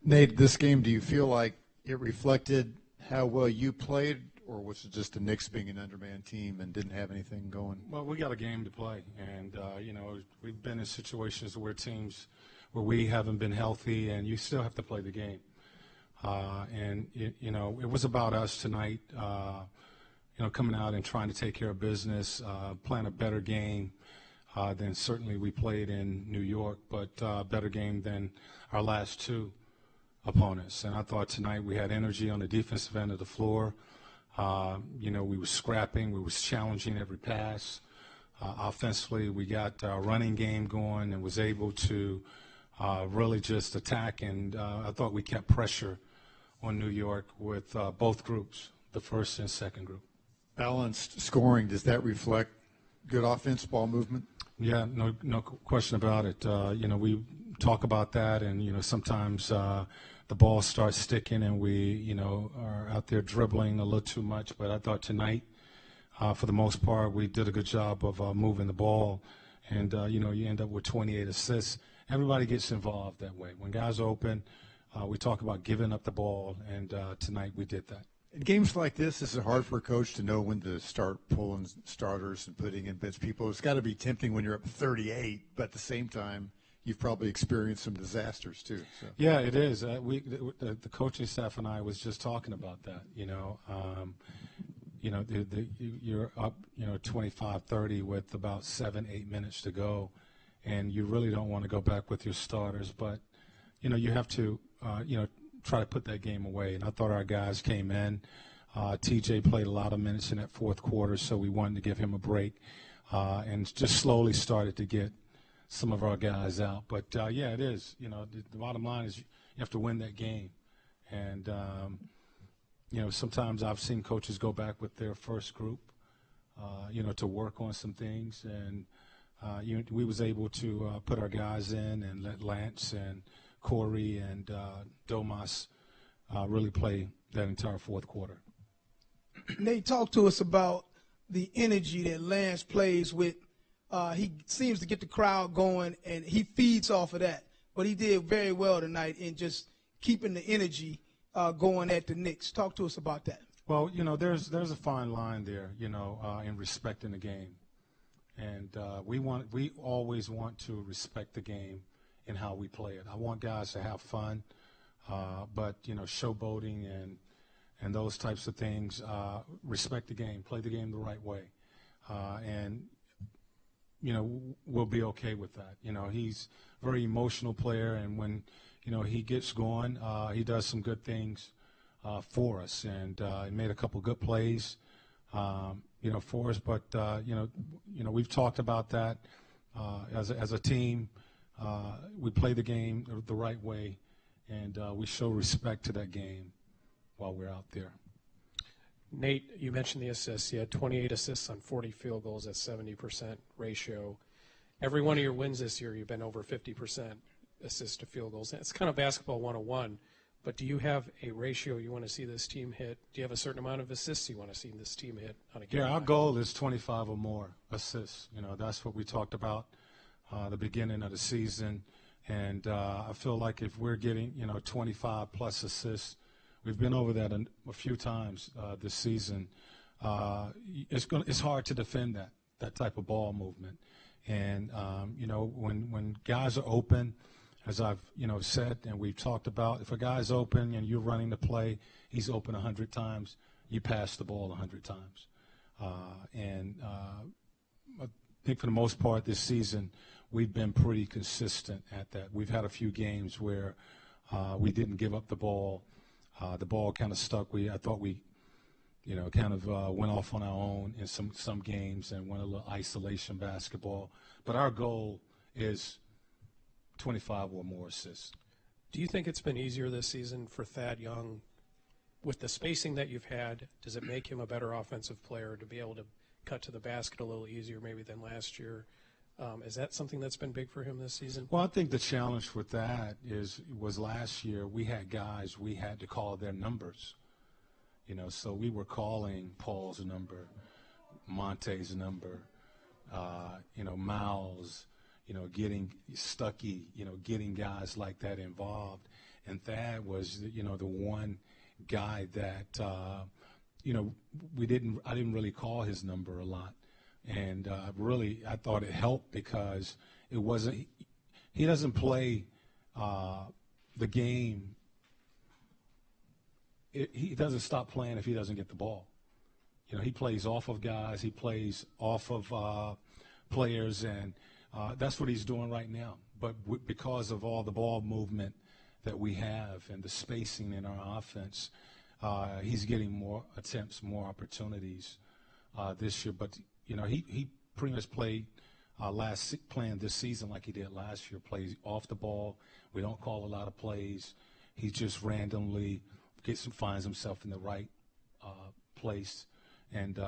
Nate, this game, do you feel like it reflected how well you played, or was it just the Knicks being an undermanned team and didn't have anything going? Well, we got a game to play, and, we've been in situations where we haven't been healthy, and you still have to play the game. It was about us tonight, coming out and trying to take care of business, playing a better game than certainly we played in New York, but better game than our last two opponents. And I thought tonight we had energy on the defensive end of the floor. We were scrapping, we was challenging every pass. Offensively, we got our running game going and was able to really just attack. And I thought we kept pressure on New York with both groups, the first and second group. Balanced scoring, does that reflect good offense, ball movement? Yeah, no question about it. We talk about that, and, sometimes the ball starts sticking and we, are out there dribbling a little too much. But I thought tonight, for the most part, we did a good job of moving the ball. And, you end up with 28 assists. Everybody gets involved that way. When guys are open, we talk about giving up the ball, and tonight we did that. In games like this, is it hard for a coach to know when to start pulling starters and putting in bench people? It's got to be tempting when you're up 38, but at the same time, you've probably experienced some disasters too. So. Yeah, it is. The coaching staff and I was just talking about that. You're up, 25-30 with about 7-8 minutes to go, and you really don't want to go back with your starters. But, you have to, try to put that game away. And I thought our guys came in. TJ played a lot of minutes in that fourth quarter, so we wanted to give him a break and just slowly started to get some of our guys out. But, it is. The bottom line is you have to win that game. And, sometimes I've seen coaches go back with their first group, to work on some things. And we was able to put our guys in and let Lance and Corey and Domas really play that entire fourth quarter. Nate, talk to us about the energy that Lance plays with. He seems to get the crowd going, and he feeds off of that. But he did very well tonight in just keeping the energy going at the Knicks. Talk to us about that. Well, there's a fine line there, in respecting the game. And we always want to respect the game in how we play it. I want guys to have fun, but, showboating and those types of things, respect the game, play the game the right way. And we'll be okay with that. He's a very emotional player, and when, he gets going, he does some good things for us. And he made a couple good plays, for us. But, we've talked about that as a team. We play the game the right way, and we show respect to that game while we're out there. Nate, you mentioned the assists. You had 28 assists on 40 field goals at 70% ratio. Every one of your wins this year, you've been over 50% assist to field goals. It's kind of basketball 101, but do you have a ratio you want to see this team hit? Do you have a certain amount of assists you want to see this team hit on a game? Yeah, our goal is 25 or more assists. That's what we talked about the beginning of the season. And I feel like if we're getting, 25-plus assists, we've been over that a few times this season. It's hard to defend that type of ball movement. And, when guys are open, as I've, said and we've talked about, if a guy's open and you're running the play, he's open 100 times, you pass the ball 100 times. I think for the most part this season, we've been pretty consistent at that. We've had a few games where we didn't give up the ball. The ball kind of stuck. I thought we, kind of went off on our own in some games and went a little isolation basketball. But our goal is 25 or more assists. Do you think it's been easier this season for Thad Young with the spacing that you've had? Does it make him a better offensive player to be able to cut to the basket a little easier maybe than last year? Is that something that's been big for him this season? Well, I think the challenge with that was last year we had guys we had to call their numbers. So we were calling Paul's number, Monte's number, Miles, getting Stuckey, getting guys like that involved. And Thad was, the one guy that, I didn't really call his number a lot. And I thought it helped because he doesn't play the game. He doesn't stop playing if he doesn't get the ball. He plays off of guys. He plays off of players, and that's what he's doing right now. But because of all the ball movement that we have and the spacing in our offense, he's getting more attempts, more opportunities this year. But, he pretty much played playing this season like he did last year, plays off the ball. We don't call a lot of plays. He just randomly finds himself in the right place, and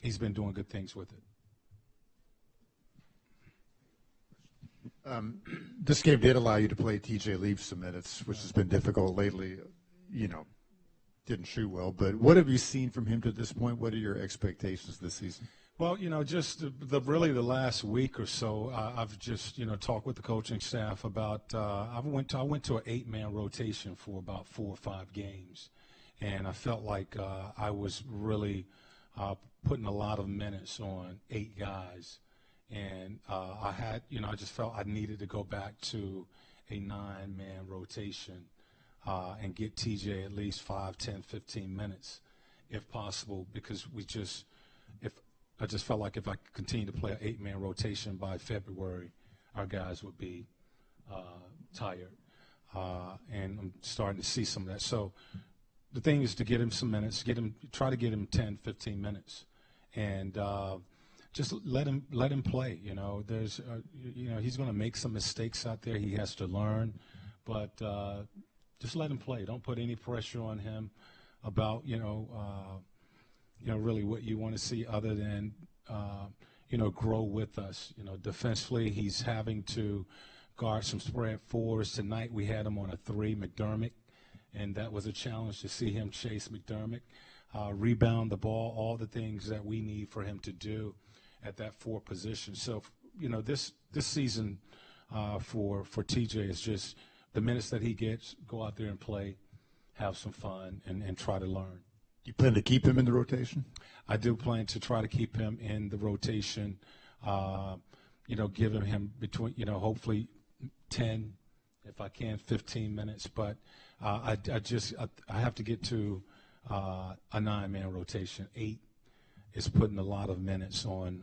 he's been doing good things with it. This game did allow you to play TJ Leaf some minutes, which has been difficult lately. Didn't shoot well. But what have you seen from him to this point? What are your expectations this season? Well, just really the last week or so, I've just talked with the coaching staff about. I went to an 8-man rotation for about 4 or 5 games, and I felt like I was really putting a lot of minutes on 8 guys. And I just felt I needed to go back to a 9-man rotation and get TJ at least 5, 10, 15 minutes if possible, because I just felt like if I could continue to play an 8-man rotation by February, our guys would be tired. And I'm starting to see some of that. So the thing is to get him some minutes, try to get him 10, 15 minutes. And just let him play. There's he's going to make some mistakes out there. He has to learn, but just let him play. Don't put any pressure on him about really what you want to see other than grow with us. Defensively, he's having to guard some spread 4s. Tonight we had him on a 3, McDermott, and that was a challenge to see him chase McDermott, rebound the ball, all the things that we need for him to do at that 4 position. So, this season for TJ is just the minutes that he gets, go out there and play, have some fun, and try to learn. You plan to keep him in the rotation? I do plan to try to keep him in the rotation, giving him between, hopefully 10, if I can, 15 minutes. But I have to get to a 9-man rotation. 8 is putting a lot of minutes on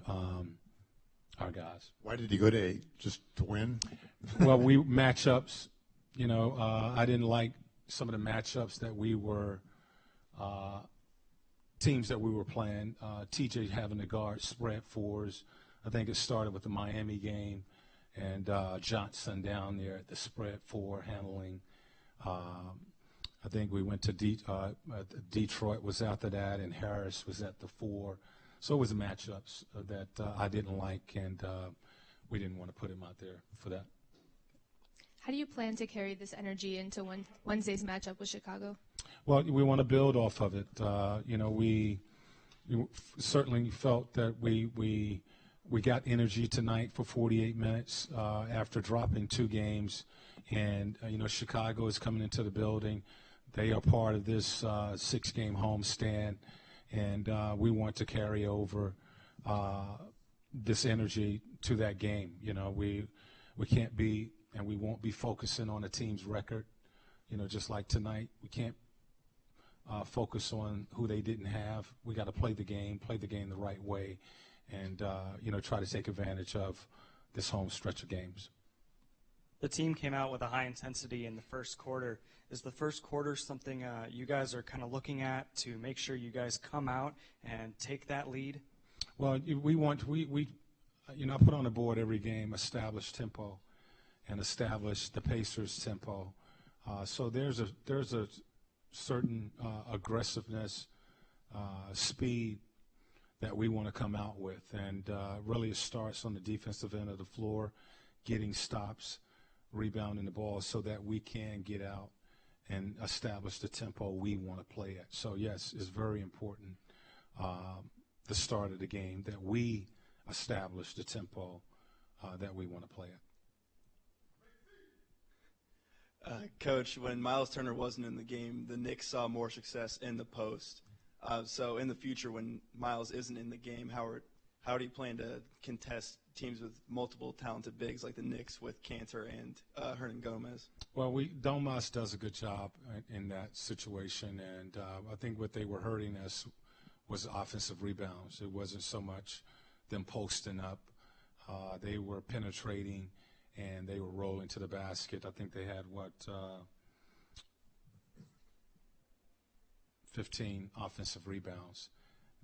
our guys. Why did he go to 8? Just to win? Well, matchups. I didn't like some of the matchups that we were teams that we were playing. TJ having to guard spread 4s. I think it started with the Miami game, and Johnson down there at the spread 4 handling. I think we went to Detroit was after that, and Harris was at the 4. So it was matchups that I didn't like, and we didn't want to put him out there for that. How do you plan to carry this energy into Wednesday's matchup with Chicago? Well, we want to build off of it. We certainly felt that we got energy tonight for 48 minutes after dropping 2 games. And, Chicago is coming into the building. They are part of this 6-game homestand. And we want to carry over this energy to that game. We can't be and we won't be focusing on a team's record. Just like tonight, we can't focus on who they didn't have. We got to play the game the right way, and try to take advantage of this home stretch of games. The team came out with a high intensity in the first quarter. Is the first quarter something you guys are kind of looking at to make sure you guys come out and take that lead? Well, I put on the board every game, establish tempo, and establish the Pacers' tempo. So there's a certain aggressiveness, speed that we want to come out with, and really it starts on the defensive end of the floor, getting stops, rebounding the ball so that we can get out and establish the tempo we want to play at. So, yes, it's very important, the start of the game, that we establish the tempo that we want to play at. Coach, when Miles Turner wasn't in the game, the Knicks saw more success in the post. So in the future, when Miles isn't in the game, how do you plan to contest teams with multiple talented bigs like the Knicks with Cantor and Hernan Gomez? Well, Domas does a good job in that situation, and I think what they were hurting us was offensive rebounds. It wasn't so much them posting up. They were penetrating, and they were rolling to the basket. I think they had, 15 offensive rebounds.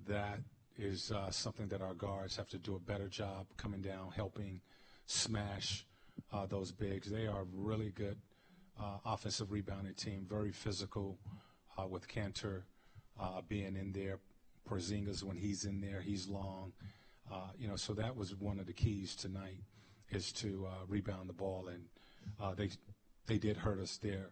That is something that our guards have to do a better job coming down, helping smash those bigs. They are a really good offensive rebounding team, very physical with Cantor being in there. Porzingis, when he's in there, he's long. So that was one of the keys tonight, is to rebound the ball, and they did hurt us there.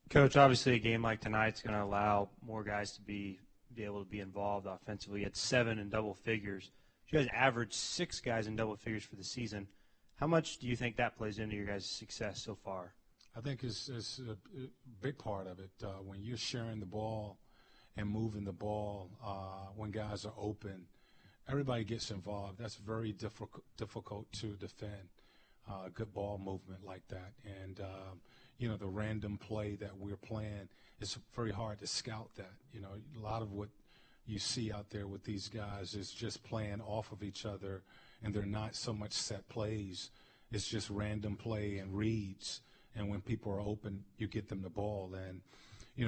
Coach, obviously a game like tonight's going to allow more guys to be able to be involved offensively. At 7 in double figures. You guys averaged 6 guys in double figures for the season. How much do you think that plays into your guys' success so far? I think it's a big part of it. When you're sharing the ball and moving the ball, when guys are open, everybody gets involved. That's very difficult to defend, good ball movement like that. And, the random play that we're playing, it's very hard to scout that. A lot of what you see out there with these guys is just playing off of each other, and they're not so much set plays. It's just random play and reads. And when people are open, you get them the ball. And,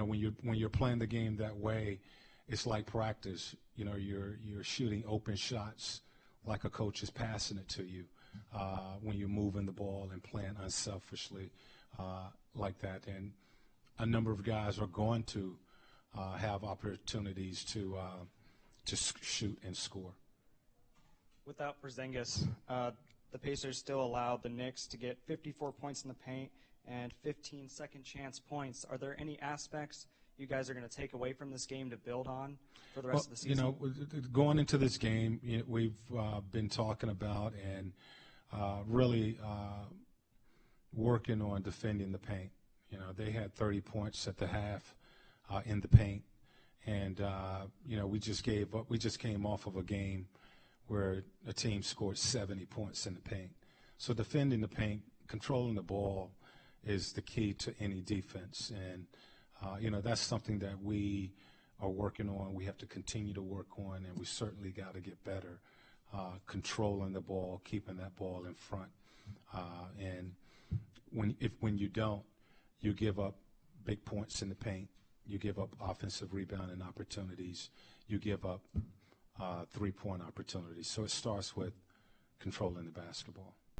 when you're playing the game that way, it's like practice. You're shooting open shots like a coach is passing it to you when you're moving the ball and playing unselfishly like that. And a number of guys are going to have opportunities to shoot and score. Without Porzingis, the Pacers still allowed the Knicks to get 54 points in the paint and 15 second chance points. Are there any aspects you guys are going to take away from this game to build on for the rest of the season? Going into this game, we've been talking about and really working on defending the paint. They had 30 points at the half in the paint, and we just gave up. We just came off of a game where a team scored 70 points in the paint. So defending the paint, controlling the ball is the key to any defense, and that's something that we are working on. We have to continue to work on, and we certainly got to get better controlling the ball, keeping that ball in front. And when you don't, you give up big points in the paint. You give up offensive rebounding opportunities. You give up three-point opportunities. So it starts with controlling the basketball.